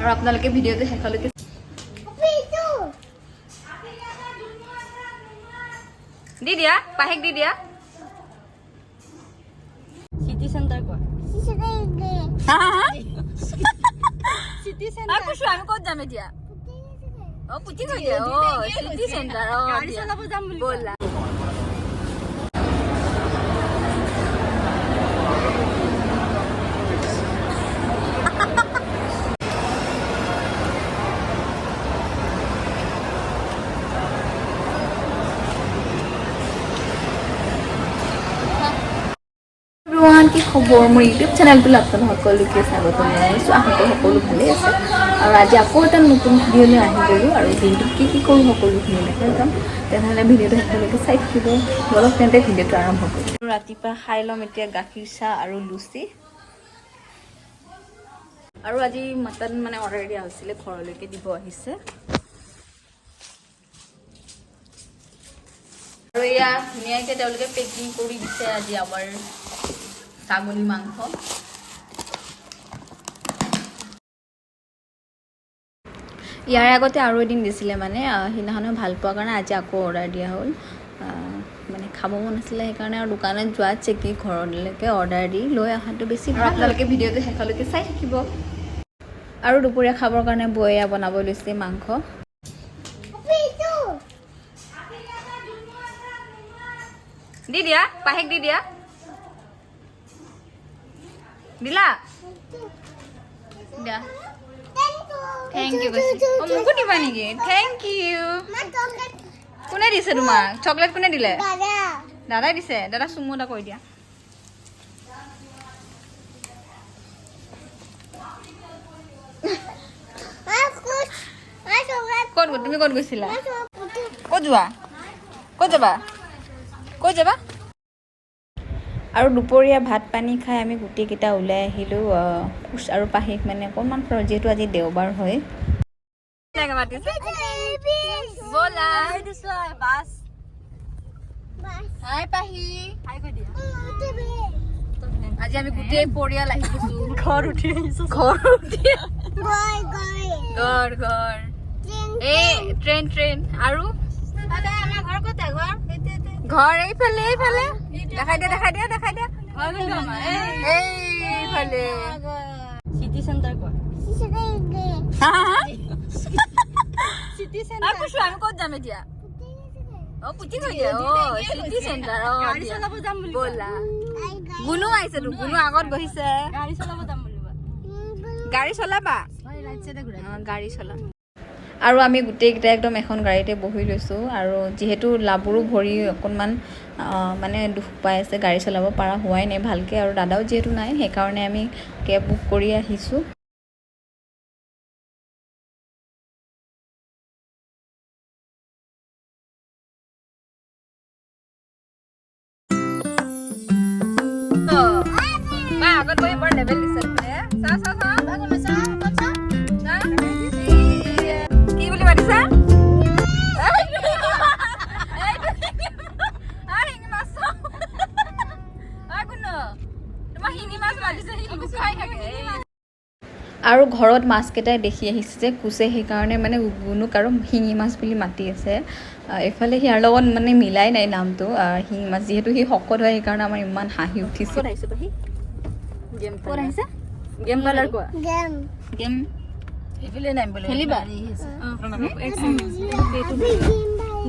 আৰু আপোনালোকে ভিডিঅ'টো শেষলৈকে দি দিয়া পাহেক দি দিয়া সিটি সেন্টার কোৱা সিটি সেন্টার কৈছো আমি ক'ত যাম এতিয়া ও পুতি গৈ দিয়া ও সিটি সেন্টার ও গাড়ী চলাব যাম বুলি বলা কি খবৰ মোৰ ইউটিউব চেনেলটো আপোনালোক সকলোকে স্বাগতম জনাইছোঁ আশা কৰোঁ সকলো ভালেই আছে আৰু আজি আকৌ এটা নতুন ভিডিঅ'লৈ আহি গ'লোঁ আৰু দিনটোত কি কৰোঁ সকলোখিনি দেখাই যাম তেনেহ'লে ভিডিঅ'টো শেষলৈকে চাই থাকিব বলক তেন্তে ভিডিঅ'টো আৰম্ভ কৰোঁ ৰাতিপুৱা খাই ল'ম এতিয়া গাখীৰ চাহ আৰু লুচি আৰু আজি মাটন মানে অৰ্ডাৰ দিয়া হৈছিলে ঘৰলৈকে দিব আহিছে আৰু এয়া ধুনীয়াকৈ তেওঁলোকে পেকিং কৰি দিছে আজি আমাৰ ছাগলী মাংস ইয়াৰ আগতে আৰু এদিন দিছিলে মানে সিদিনাখনো ভাল পোৱাৰ কাৰণে আজি আকৌ অৰ্ডাৰ দিয়া হ'ল মানে খাব মন আছিলে সেইকাৰণে আৰু দোকানত যোৱাত চেকি ঘৰলৈকে অৰ্ডাৰ দি লৈ অহাটো বেছি ভাল আপোনালোকে ভিডিঅ'টো শেষলৈকে চাই থাকিব আৰু দুপৰীয়া খাবৰ কাৰণে বৈয়া বনাব লৈছে মাংস দি দিয়া পাহেক দি দিয়া দিলা দিয়া থেংক ইউ ও মোকো দিবা নেকি থেংক ইউ কোনে দিছে তোমাক চকলেট কোনে দিলে দাদাই দিছে দাদা চুমু এটা কৈ দিয়া ক'ত তুমি ক'ত গৈছিলা ক'ত যোৱা ক'ত যাবা ক'ত যাবা আৰু দুপৰীয়া ভাত পানী খাই আমি গোটেইকেইটা ওলাই আহিলোঁ কোচ আৰু পাহিক মানে অকণমান যিহেতু আজি দেওবাৰ হয় আজি আমি গোটেই পৰিয়াল আহিছোঁ ঘৰ উঠি আহিছোঁ ঘৰ এই ট্ৰেইন আৰু ঘৰ এইফালে দেখাই দিয়া এইফালে সিটি সেন্টাৰ কোৱা সিটি সেন্টার কৈছো আমি ক'ত যাম এতিয়া ও পুতি গৈ দিয়া ও সিটি সেন্টার ও গাড়ী চলাব যাম বুলি বলা গুনু আহিছে তো গুনু আগত বহিছে গাড়ী চলাব যাম বুলি গাড়ী চলাবা ৰাইট সাইডে ঘূৰা গাড়ী চলা আৰু আমি গোটেইকেইটা একদম এখন গাড়ীতে বহি লৈছোঁ আৰু যিহেতু লাবোৰো ভৰি অকণমান মানে দুখ পাই আছে গাড়ী চলাব পৰা হোৱাই নাই ভালকৈ আৰু দাদাও যিহেতু নাই সেইকাৰণে আমি কেব বুক কৰি আহিছোঁ আগত বহি বৰ লেভেল দিছে কি বুলি মাতিছা আৰু ঘৰত মাছকেইটাই দেখি আহিছে যে কুচে সেইকাৰণে মানে গুনুক আৰু শিঙি মাছ বুলি মাতি আছে এইফালে সিয়াৰ লগত মানে মিলাই নাই নামটো শিঙি মাছ যিহেতু সি শকত হয় সেইকাৰণে আমাৰ ইমান হাঁহি উঠিছে গেম পাৰ্লাৰ কোৱা গেম খেলিবা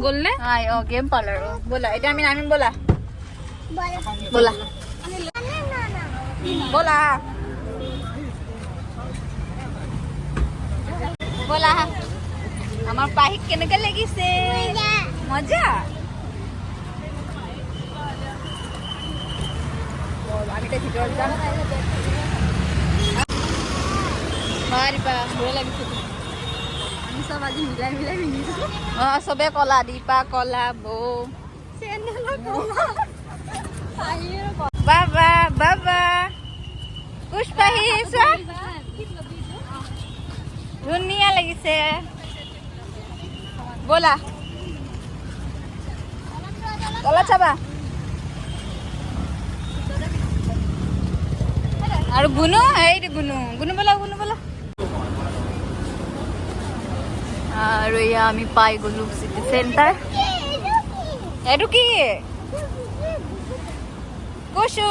গ'ল নে গেম পাৰ্লাৰ ব'লা এতিয়া আমি নামিম ব'লা ব'লা আমাৰ পাহিক কেনেকৈ লাগিছে মজা আমি ভিতৰত যাম বাৰিপা ভয় লাগিছে আমি চব আজি মিলাই পিন্ধিছোঁ চবে কলা দীপা কলা বৌ বাবা পুষ্পাহি ধুনীয়া লাগিছে ব'লা তলত চাবা আৰু গুনু এই গুনু ব'লা আৰু এয়া আমি পাই গ'লো চিটি চেণ্টাৰ। এইটো কি কৈছো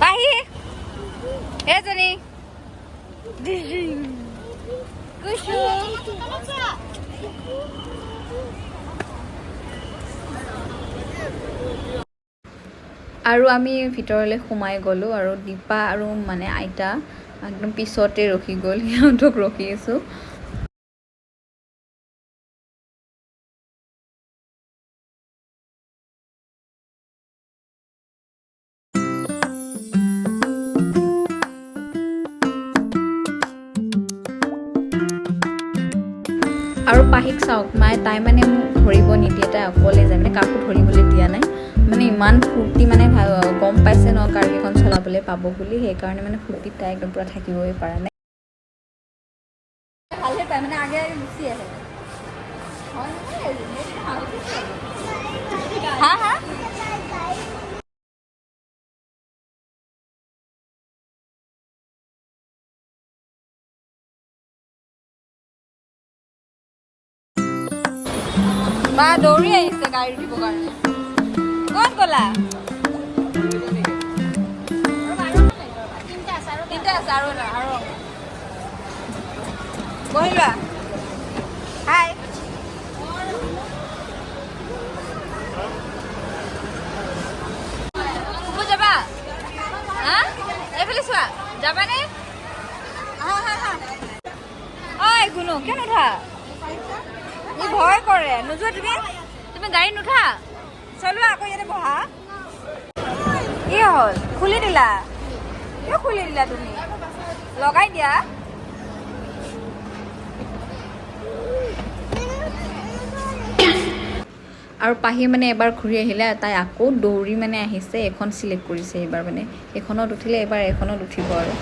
পাহি এজনী কৈছো। আৰু আমি ভিতৰলৈ সোমাই গ'লোঁ আৰু দীপা আৰু মানে আইতা একদম পিছতে ৰখি গ'ল, সিহঁতক ৰখি আছোঁ। আৰু পাহিক চাওক তাই মানে মোক ধৰিব নিদিয়ে, তাই অকলে যায় মানে কাকো ধৰিবলৈ দিয়া নাই। মানে ইমান ফূৰ্তি মানে গম পাইছে ন কাৰকেইখন চলাবলৈ পাব বুলি, সেইকাৰণে মানে ফূৰ্তিত তাই একদম পূৰা থাকিবই পৰা নাই। ভালহে পায় মানে আগে আগে গুচি আহে। হা হা বা দৌৰি আহিছে গাড়ী উঠিবৰ কাৰণে। ক'ত গ'লা? তিনিটা আছে আৰু বহি লোৱা। হাই যাবা? হা এইফালে চোৱা, যাবানে? ঐ গুণু কিয় নুঠা? ই ভয় কৰে, নোযোৱা তুমি? তুমি গাড়ী নুঠা? চলোৱা আকৌ ইয়াতে বহা। কি হ'ল খুলি দিলা? কিয় খুলি দিলা তুমি? লগাই দিয়া। আৰু পাহি মানে এবাৰ ঘূৰি আহিলে, তাই আকৌ দৌৰি মানে আহিছে, এখন চিলেক্ট কৰিছে এইবাৰ মানে এইখনত উঠিলে, এবাৰ এখনত উঠিব আৰু।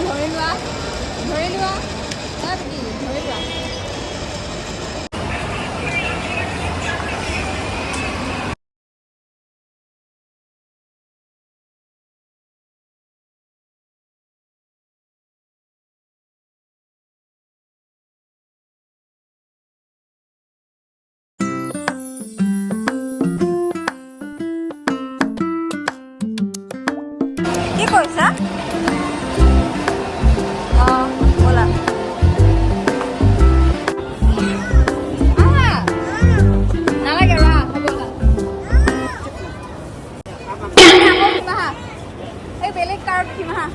ধৰি লোৱা ধৰি লোৱা ধৰি লোৱা। কি কৈছা? অঁ ব'লা। নালাগে ৰা হ'ব এই বেলেগ কাৰত উঠিম হা।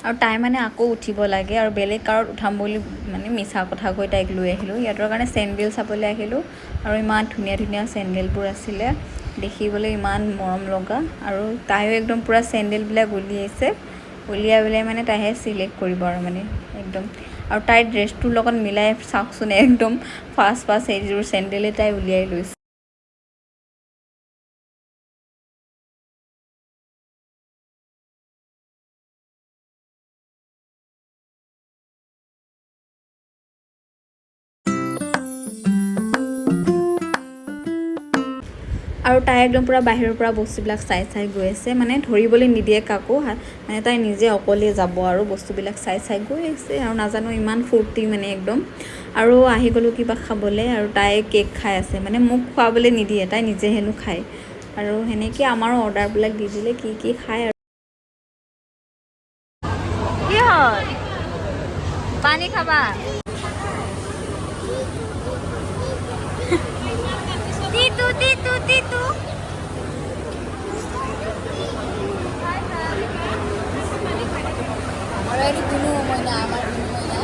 আৰু তাই মানে আকৌ উঠিব লাগে আৰু বেলেগ কাৰত উঠাম বুলি মানে মিছা কথা কৈ তাইক লৈ আহিলোঁ। সিহঁতৰ কাৰণে চেণ্ডেল চাবলৈ আহিলোঁ আৰু ইমান ধুনীয়া ধুনীয়া চেণ্ডেলবোৰ আছিলে, দেখিবলৈ ইমান মৰম লগা। আৰু তাইও একদম পূৰা চেণ্ডেলবিলাক উলিয়াই মানে তাইহে চিলেক্ট কৰিব আৰু মানে একদম। আৰু তাইৰ ড্ৰেছটোৰ লগত মিলাই চাওকচোন, একদম ফাৰ্ষ্ট সেইযোৰ চেণ্ডেলেই তাই উলিয়াই লৈছে। আৰু তাই একদম পূৰা বাহিৰৰ পৰা বস্তুবিলাক চাই গৈ আছে, মানে ধৰিবলৈ নিদিয়ে কাকো, মানে তাই নিজে অকলে যাব আৰু বস্তুবিলাক চাই গৈ আছে। আৰু নাজানো ইমান ফূৰ্তি মানে একদম। আৰু আহি গ'লোঁ কিবা খাবলৈ, আৰু তাই কেক খাই আছে, মানে মোক খোৱাবলৈ নিদিয়ে, তাই নিজে হেনো খায়। আৰু সেনেকৈ আমাৰো অৰ্ডাৰবিলাক দি দিলে কি কি খায়। আৰু কি হ'ল পানী খাবা? তিতু তিতু তিতু আৰু এইটো গুণু মইনা, আমাৰ গুণু মইনা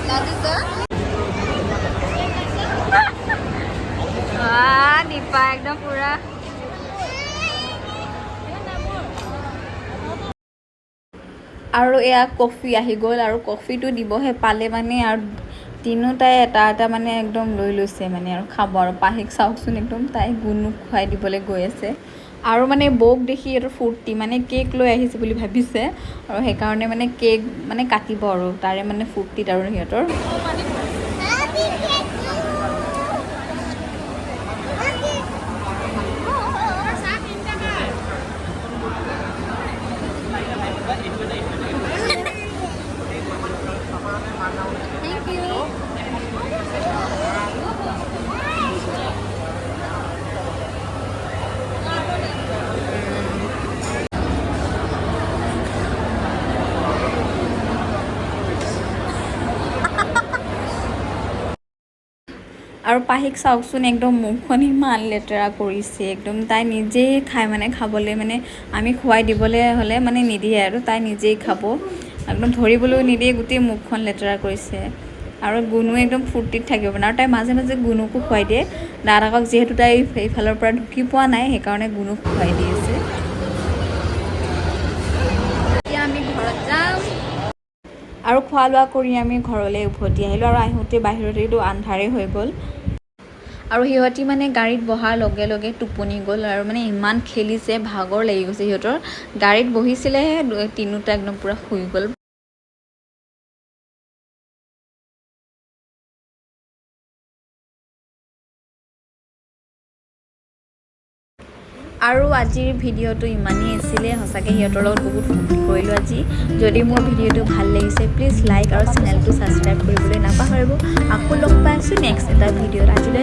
লাদিছা। দীপা একদম পুৰা। আৰু এয়া কফি আহি গ'ল, আৰু কফিটো দিবহে পালে মানে আৰু তিনিওটাই এটা এটা মানে একদম লৈ লৈছে মানে আৰু খাব আৰু পাহিক চাওকচোন একদম তাই গুণুক খুৱাই দিবলৈ গৈ আছে আৰু মানে বৌক দেখি এইটো ফূৰ্তি মানে কেক লৈ আহিছে বুলি ভাবিছে আৰু সেইকাৰণে মানে কেক মানে কাটিব আৰু তাৰে মানে ফূৰ্তিত আৰু সিহঁতৰ আৰু পাহিক চাওকচোন একদম মুখখন ইমান লেতেৰা কৰিছে একদম তাই নিজেই খাই মানে খাবলৈ মানে আমি খুৱাই দিবলৈ হ'লে মানে নিদিয়ে আৰু তাই নিজেই খাব একদম ধৰিবলৈও নিদিয়ে গোটেই মুখখন লেতেৰা কৰিছে আৰু গুণু একদম ফূৰ্তিত থাকিব মানে আৰু তাই মাজে মাজে গুণুকো খুৱাই দিয়ে দাদাকক যিহেতু তাই এইফালৰ পৰা ঢুকি পোৱা নাই সেইকাৰণে গুণুক খুৱাই দি আছে এতিয়া আমি ঘৰত যাম আৰু খোৱা লোৱা কৰি আমি ঘৰলৈ উভতি আহিলোঁ আৰু আহোঁতে বাহিৰত এইটো আন্ধাৰেই হৈ গ'ল আৰু সিহঁতি মানে গাড়ীত বহাৰ লগে লগে টোপনি গ'ল আৰু মানে ইমান খেলিছে ভাগৰ লাগি গৈছে সিহঁতৰ গাড়ীত বহিছিলেহে তিনিওটা একদম পূৰা শুই গ'ল আৰু আজিৰ ভিডিঅ'টো ইমানেই আছিলে সঁচাকৈ সিহঁতৰ লগত বহুত ফূৰ্তি কৰিলোঁ আজি যদি মোৰ ভিডিঅ'টো ভাল লাগিছে প্লিজ লাইক আৰু চেনেলটো ছাবস্ক্ৰাইব কৰিবলৈ নাপাহৰিব আকৌ লগ পাই আছোঁ নেক্সট এটা ভিডিঅ'ত আজিলৈ